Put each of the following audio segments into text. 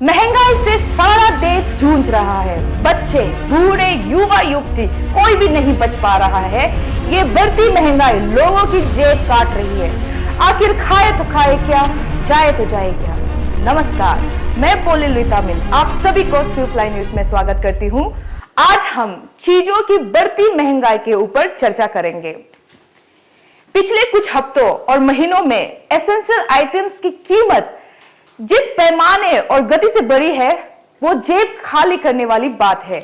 महंगाई से सारा देश जूझ रहा है। बच्चे, बूढ़े, युवा, युवती, कोई भी नहीं बच पा रहा है। ये बढ़ती महंगाई लोगों की जेब काट रही है। आखिर खाए तो खाए क्या, जाए तो जाए क्या। नमस्कार, मैं पोलिल विटामिन आप सभी को ट्रू फ्लाई न्यूज में स्वागत करती हूँ। आज हम चीजों की बढ़ती महंगाई के ऊपर चर्चा करेंगे। पिछले कुछ हफ्तों और महीनों में एसेंशियल आइटम्स की कीमत जिस पैमाने और गति से बढ़ी है, वो जेब खाली करने वाली बात है।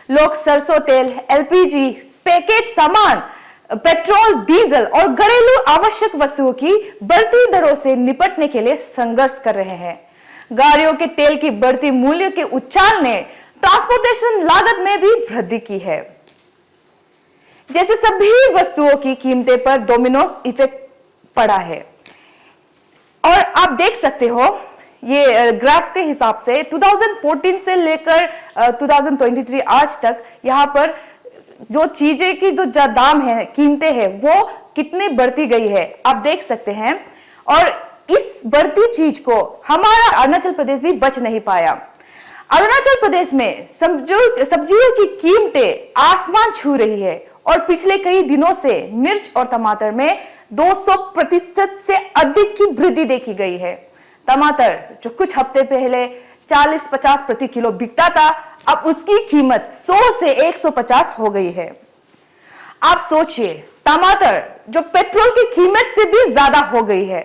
लोग सरसों तेल, एलपीजी, पैकेज सामान, पेट्रोल, डीजल और घरेलू आवश्यक वस्तुओं की बढ़ती दरों से निपटने के लिए संघर्ष कर रहे हैं। गाड़ियों के तेल की बढ़ती मूल्य के उछाल ने ट्रांसपोर्टेशन लागत में भी वृद्धि की है। जैसे सभी वस्तुओं की कीमतें पर डोमिनोज इफेक्ट पड़ा है। और आप देख सकते हो ये ग्राफ के हिसाब से 2014 से लेकर 2023 आज तक यहाँ पर जो चीजें की जो दाम है, कीमतें हैं, वो कितनी बढ़ती गई है आप देख सकते हैं। और इस बढ़ती चीज को हमारा अरुणाचल प्रदेश भी बच नहीं पाया। अरुणाचल प्रदेश में सब्जियों की कीमतें आसमान छू रही है और पिछले कई दिनों से मिर्च और टमाटर में 200% से अधिक की वृद्धि देखी गई है। टमाटर जो कुछ हफ्ते पहले 40-50 प्रति किलो बिकता था, अब उसकी कीमत 100 से 150 हो गई है। आप सोचिए, टमाटर जो पेट्रोल की कीमत से भी ज्यादा हो गई है।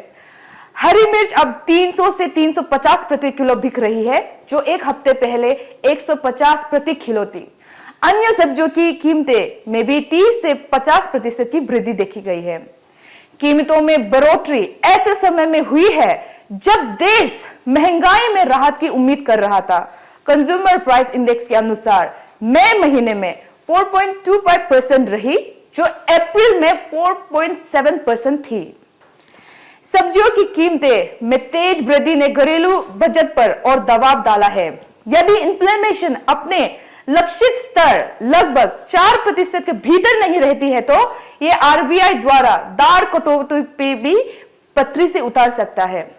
हरी मिर्च अब 300 से 350 प्रति किलो बिक रही है, जो एक हफ्ते पहले 150 प्रति किलो थी। अन्य सब्जियों की कीमतें में भी 30 से 50% की वृद्धि देखी गई है। कीमतों में बढ़ोतरी ऐसे समय में हुई है जब देश महंगाई में राहत की उम्मीद कर रहा था। कंज्यूमर प्राइस इंडेक्स के अनुसार मई महीने में 4.25% रही, जो अप्रैल में 4.7% थी। सब्जियों की कीमतें में तेज वृद्धि ने घरेलू बजट पर और दबाव डाला है। यदि इन्फ्लेमेशन अपने लक्षित स्तर लगभग 4% के भीतर नहीं रहती है, तो ये आरबीआई द्वारा दार कटौती पे भी पटरी से उतार सकता है।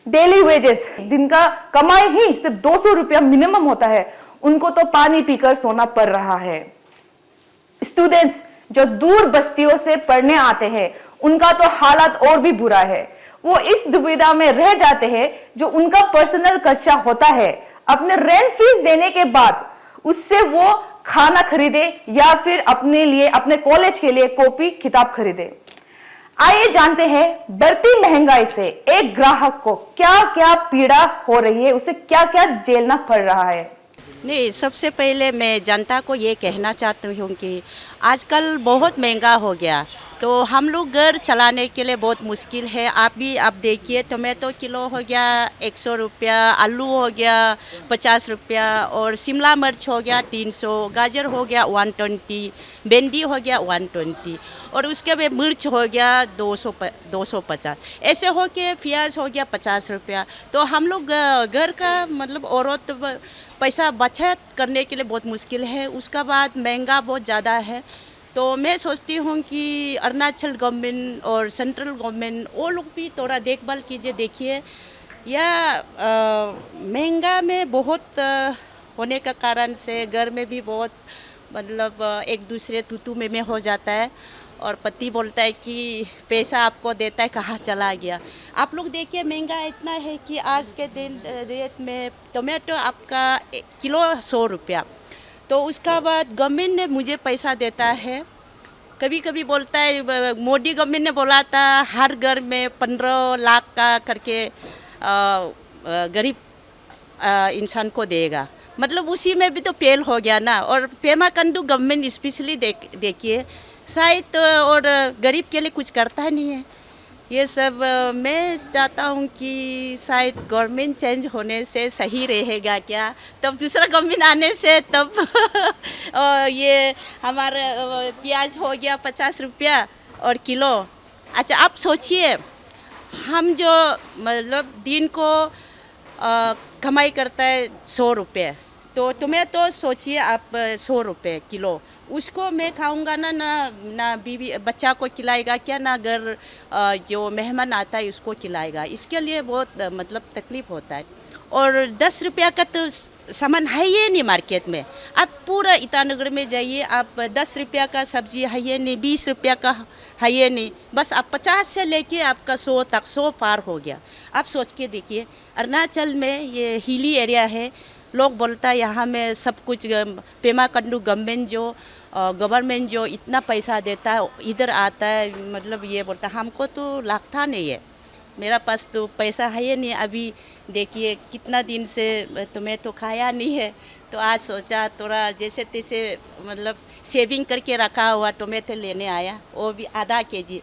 डेली वेजेस, दिन का कमाई ही सिर्फ 200 रुपया मिनिमम होता है, उनको तो पानी पीकर सोना पड़ रहा है। स्टूडेंट्स जो दूर बस्तियों से पढ़ने आते हैं, उनका तो हालात और भी बुरा है। वो इस दुविधा में रह जाते हैं, जो उनका पर्सनल खर्चा होता है, अपने रेंट फीस देने के बाद उससे वो खाना खरीदे या फिर अपने लिए, अपने कॉलेज के लिए कॉपी किताब खरीदे। आइए जानते हैं बढ़ती महंगाई से एक ग्राहक को क्या क्या पीड़ा हो रही है, उसे क्या क्या झेलना पड़ रहा है। नहीं, सबसे पहले मैं जनता को ये कहना चाहती हूँ कि आजकल बहुत महंगा हो गया, तो हम लोग घर चलाने के लिए बहुत मुश्किल है। आप देखिए, टमाटो किलो हो गया 100 रुपया, आलू हो गया 50 रुपया, और शिमला मिर्च हो गया 300, गाजर हो गया 120, भिंडी हो गया 120, और उसके बाद मिर्च हो गया 250, ऐसे हो के प्याज हो गया 50 रुपया। तो हम लोग घर का मतलब औरत पैसा बचत करने के लिए बहुत मुश्किल है। उसका बाद महंगा बहुत ज़्यादा है। तो मैं सोचती हूँ कि अरुणाचल गवर्नमेंट और सेंट्रल गवर्नमेंट वो लोग भी थोड़ा देखभाल कीजिए। देखिए, यह महंगा में बहुत होने का कारण से घर में भी बहुत मतलब एक दूसरे तू में हो जाता है, और पति बोलता है कि पैसा आपको देता है कहाँ चला गया। आप लोग देखिए, महंगा इतना है कि आज के दिन रेट में टमाटो आपका किलो 100 रुपया। तो उसका बाद गवर्नमेंट ने मुझे पैसा देता है, कभी कभी बोलता है, मोदी गवर्नमेंट ने बोला था हर घर में 15 लाख का करके गरीब इंसान को देगा, मतलब उसी में भी तो फेल हो गया ना। और पेमा कंडू गवर्नमेंट स्पेशली देखिए, शायद और गरीब के लिए कुछ करता ही नहीं है। ये सब मैं चाहता हूँ कि शायद गवर्नमेंट चेंज होने से सही रहेगा क्या, तब दूसरा गवर्नमेंट आने से तब ये हमारा प्याज हो गया 50 रुपया और किलो। अच्छा, आप सोचिए, हम जो मतलब दिन को कमाई करता है 100 रुपये, तो तुम्हें तो सोचिए आप 100 रुपये किलो, उसको मैं खाऊंगा ना बीवी बच्चा को खिलाएगा क्या, ना घर जो मेहमान आता है उसको खिलाएगा। इसके लिए बहुत मतलब तकलीफ़ होता है। और 10 रुपया का तो सामान है ही नहीं मार्केट में। आप पूरा ईटानगर में जाइए, आप 10 रुपया का सब्जी है ही नहीं, 20 रुपया का है ही नहीं। बस आप 50 से लेके आपका 100 तक 100 पार हो गया। आप सोच के देखिए, अरुणाचल में ये हिली एरिया है, लोग बोलता है यहाँ में सब कुछ पेमा कंडू गवर्नमेंट जो इतना पैसा देता है इधर आता है, मतलब ये बोलता है हमको तो लगता नहीं है, मेरा पास तो पैसा है ही नहीं। अभी देखिए कितना दिन से तुम्हें तो खाया नहीं है, तो आज सोचा थोड़ा जैसे तैसे मतलब सेविंग करके रखा हुआ टोमेटो लेने आया, वो भी आधा केजी।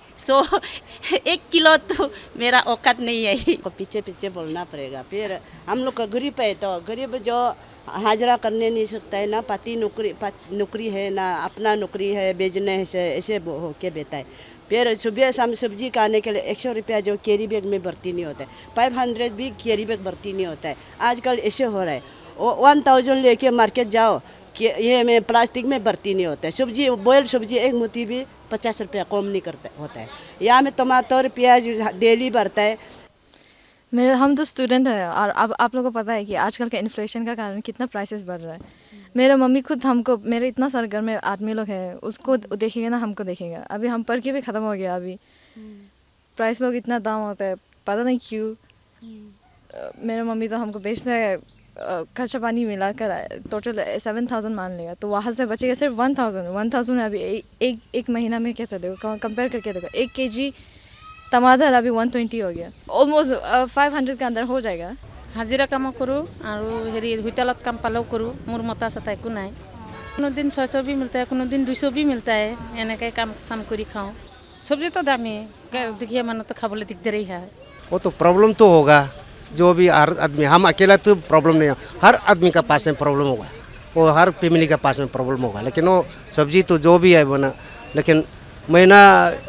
1 किलो तो मेरा औकात नहीं है। पीछे पीछे बोलना पड़ेगा। फिर हम लोग का गरीब है, तो गरीब जो हाजरा करने नहीं सकता है, ना पति नौकरी है, ना अपना नौकरी है, बेचने से ऐसे होके बेता है। फिर सुबह शाम सब्जी खाने के लिए 100 रुपया जो कैरी बैग में भर्ती नहीं होता है, 500 भी कैरी बैग भर्ती नहीं होता है। आजकल ऐसे हो रहा है, 1000 लेके मार्केट जाओ कि ये में प्लास्टिक में भर्ती नहीं होता है। सब्जी बॉयल सब्जी एक मुट्ठी भी 50 रुपया कम नहीं करता होता है। यहाँ में टमाटर प्याज डेली बढ़ता है। हम तो स्टूडेंट है, और अब आप लोगों को पता है कि आजकल के इन्फ्लेशन का कारण कितना प्राइसेस बढ़ रहा है। मेरा मम्मी खुद हमको, मेरे इतना सारे घर में आदमी लोग हैं, उसको देखेगा ना हमको देखेगा। अभी हम पढ़ के भी ख़त्म हो गया। अभी प्राइस लोग इतना दाम होता है, पता नहीं क्यों। मेरा मम्मी तो हमको बेचता है, खर्चा पानी मिलाकर टोटल 7000 मान लेगा, तो वहाँ से बचेगा सिर्फ 1000 अभी एक महीना में कैसे देखो, कंपेयर करके देखो। 1 केजी टमाटर अभी 120 हो गया, ऑलमोस्ट 500 के अंदर हो जाएगा। हाजिरा काम करूँ और हेरी होटेलत काम पालও करूँ, मोर मता सता একো নাই। কোনো दिन 600 भी मिलता है, कोनो दिन 200 भी मिलता है, এনেকৈ काम साम करी खाऊँ। सब्जी तो दामी देखिए, मन तो खाबले दिकदार ही है। वो तो प्रॉब्लम तो होगा, जो भी हर आदमी, हम अकेला तो प्रॉब्लम नहीं है, हर आदमी का पास में प्रॉब्लम होगा, वो हर फैमिली का पास में प्रॉब्लम होगा। लेकिन वो सब्जी तो जो भी है बना, लेकिन महीना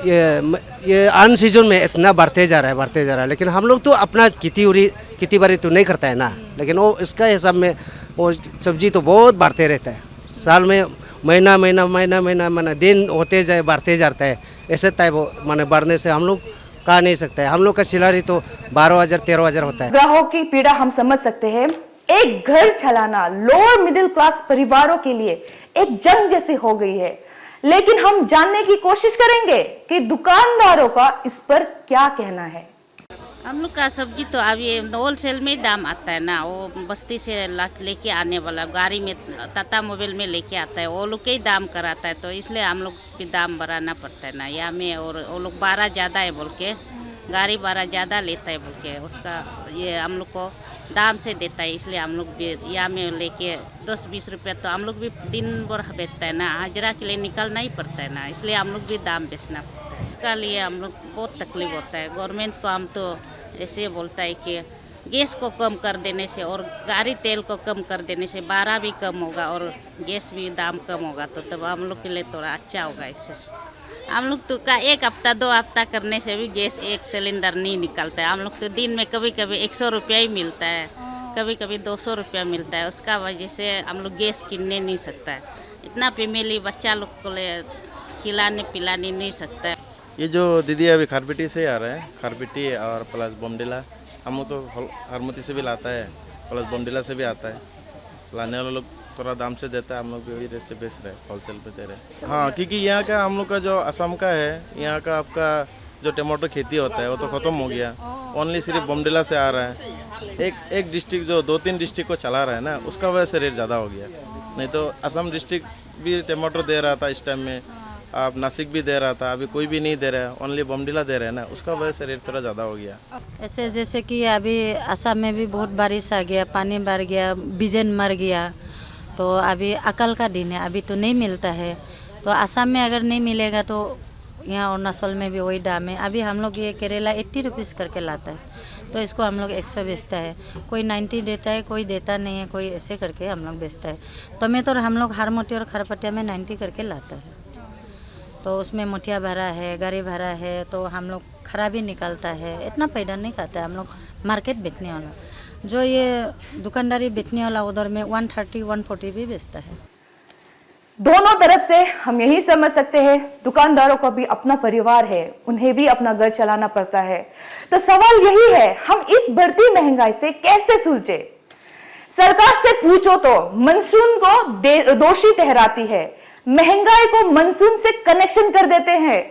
ये अन सीजन में इतना बढ़ते जा रहा है। लेकिन हम लोग तो अपना खेती बाड़ी तो नहीं करता है ना, लेकिन वो इसका हिसाब में वो सब्जी तो बहुत बढ़ते रहता है। साल में महीना दिन होते जाए बढ़ते जाता है। ऐसे टाइप माने बढ़ने से हम लोग कहा नहीं सकता है। हम लोग का सैलरी तो 12,000 13,000 होता है। ग्राहकों की पीड़ा हम समझ सकते हैं। एक घर चलाना लोअर मिडिल क्लास परिवारों के लिए एक जंग जैसी हो गई है, लेकिन हम जानने की कोशिश करेंगे कि दुकानदारों का इस पर क्या कहना है। हम लोग का सब्जी तो अभी होल सेल में दाम आता है ना, वो बस्ती से लेके आने वाला गाड़ी में टाटा मोबाइल में लेके आता है, वो लोग के ही दाम कराता है, तो इसलिए हम लोग भी दाम बढ़ाना पड़ता है ना यहाँ में। और वो लोग 12 ज़्यादा है बोल के, गाड़ी 12 ज़्यादा लेता है बोल के, उसका ये हम लोग को दाम से देता है, इसलिए हम लोग भी यहाँ में लेके 10-20 रुपया तो हम लोग भी दिन भर बेचता है ना, हाजिरा के लिए निकलना ही पड़ता है ना, इसलिए हम लोग भी दाम बेचना पड़ता है। इसका लिए हम लोग बहुत तकलीफ होता है। गवर्नमेंट को हम तो ऐसे बोलता है कि गैस को कम कर देने से और गाड़ी तेल को कम कर देने से 12 भी कम होगा और गैस भी दाम कम होगा, तो तब हम लोग के लिए थोड़ा अच्छा होगा। इससे हम लोग तो का 1 हफ्ता 2 हफ्ता करने से भी गैस 1 सिलेंडर नहीं निकलता है। हम लोग तो दिन में कभी कभी 100 रुपया ही मिलता है, कभी कभी 200 रुपया मिलता है, उसका वजह से हम लोग गैस किनने नहीं सकता है। इतना फैमिली बच्चा लोग को ले खिलाने पिलाने नहीं सकता है। ये जो दीदी अभी खारपिटी से आ रहा है, खारपिटी और प्लस बमडिला, हम लोग तो हरमती से भी लाता है, प्लस बमडिला से भी आता है। लाने वाले लोग थोड़ा दाम से देता है, हम लोग भी वही रेट से बेच रहे हैं, होलसेल पे दे रहे हैं। हाँ, क्योंकि यहाँ का हम लोग का जो असम का है, यहाँ का आपका जो टमाटो खेती होता है वो तो ख़त्म हो गया, ओनली सिर्फ बमडिला से आ रहा है। एक डिस्ट्रिक्ट जो 2-3 डिस्ट्रिक्ट को चला रहा है ना, उसका वजह से रेट ज़्यादा हो गया। नहीं तो असम डिस्ट्रिक्ट भी टमाटो दे रहा था इस टाइम में, आप नासिक भी दे रहा था, अभी कोई भी नहीं दे रहा है, ओनली बमडिला दे रहे हैं ना, उसका वजह से रेट थोड़ा ज़्यादा हो गया। ऐसे जैसे कि अभी असम में भी बहुत बारिश आ गया, पानी बढ़ गया, बिजन मर गया, तो अभी अकल का दिन है, अभी तो नहीं मिलता है। तो असम में अगर नहीं मिलेगा तो यहाँ अरुणाचल में भी वही दाम है। अभी हम लोग ये करेला 80 रुपीज़ करके लाता है, तो इसको हम लोग 100 बेचता है, कोई 90 देता है, कोई देता नहीं है, कोई ऐसे करके हम लोग बेचता है। टमेटो हम लोग हारमोटी और खरपटिया में 90 करके लाता है, तो उसमें मुठिया भरा है, गाड़ी भरा है, तो हम लोग खराबी निकलता है, इतना पैदा नहीं खाता है हम लोग। मार्केट बेचने वाला जो ये दुकानदारी बेचने वाला उधर में 130-140 भी बेचता है। दोनों तरफ से हम यही समझ सकते हैं, दुकानदारों का भी अपना परिवार है, उन्हें भी अपना घर चलाना पड़ता है। तो सवाल यही है, हम इस बढ़ती महंगाई से कैसे सुलझे? सरकार से पूछो तो मानसून को दोषी ठहराती है, महंगाई को मानसून से कनेक्शन कर देते हैं।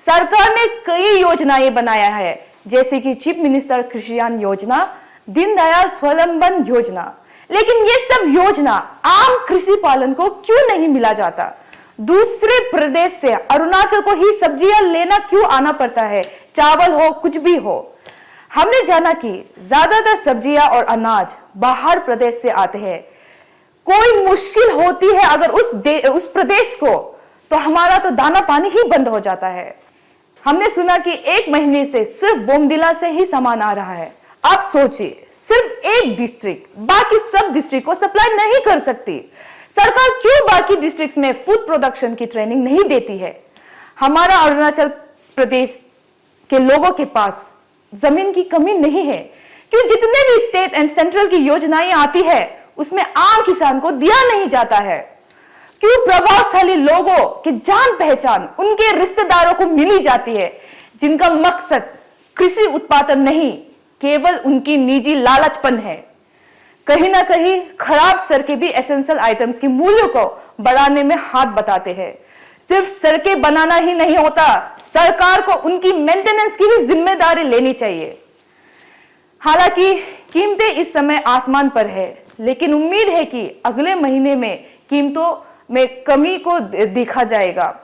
सरकार ने कई योजनाएं बनाया है, जैसे कि चीफ मिनिस्टर कृषियान योजना, दीनदयाल स्वावलंबन योजना, लेकिन ये सब योजना आम कृषि पालन को क्यों नहीं मिला जाता? दूसरे प्रदेश से अरुणाचल को ही सब्जियां लेना क्यों आना पड़ता है, चावल हो कुछ भी हो? हमने जाना कि ज्यादातर सब्जियां और अनाज बाहर प्रदेश से आते हैं। कोई मुश्किल होती है अगर उस प्रदेश को, तो हमारा तो दाना पानी ही बंद हो जाता है। हमने सुना कि 1 महीने से सिर्फ बोमडिला से ही सामान आ रहा है। आप सोचिए, सिर्फ एक डिस्ट्रिक्ट बाकी सब डिस्ट्रिक्ट को सप्लाई नहीं कर सकती। सरकार क्यों बाकी डिस्ट्रिक्ट्स में फूड प्रोडक्शन की ट्रेनिंग नहीं देती है? हमारा अरुणाचल प्रदेश के लोगों के पास जमीन की कमी नहीं है। क्यों जितने भी स्टेट एंड सेंट्रल की योजनाएं आती है उसमें आम किसान को दिया नहीं जाता है? क्यों प्रभावशाली लोगों की जान पहचान उनके रिश्तेदारों को मिली जाती है, जिनका मकसद कृषि उत्पादन नहीं, केवल उनकी निजी लालचपन है? कहीं ना कहीं खराब सड़कें भी एसेंशियल आइटम्स की मूल्यों को बढ़ाने में हाथ बटाते हैं। सिर्फ सड़कें बनाना ही नहीं होता, सरकार को उनकी मेंटेनेंस की भी जिम्मेदारी लेनी चाहिए। हालांकि कीमतें इस समय आसमान पर है, लेकिन उम्मीद है कि अगले महीने में कीमतों में कमी को देखा जाएगा।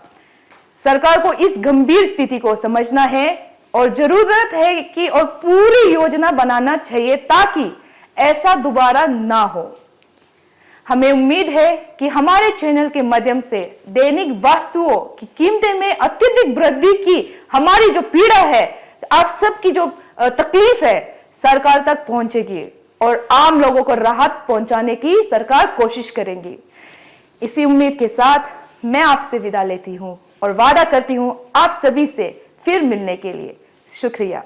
सरकार को इस गंभीर स्थिति को समझना है और जरूरत है कि और पूरी योजना बनाना चाहिए ताकि ऐसा दोबारा ना हो। हमें उम्मीद है कि हमारे चैनल के माध्यम से दैनिक वस्तुओं की कीमतें में अत्यधिक वृद्धि की हमारी जो पीड़ा है, आप सबकी जो तकलीफ है, सरकार तक पहुंचेगी और आम लोगों को राहत पहुंचाने की सरकार कोशिश करेंगी। इसी उम्मीद के साथ मैं आपसे विदा लेती हूं और वादा करती हूं आप सभी से फिर मिलने के लिए। शुक्रिया।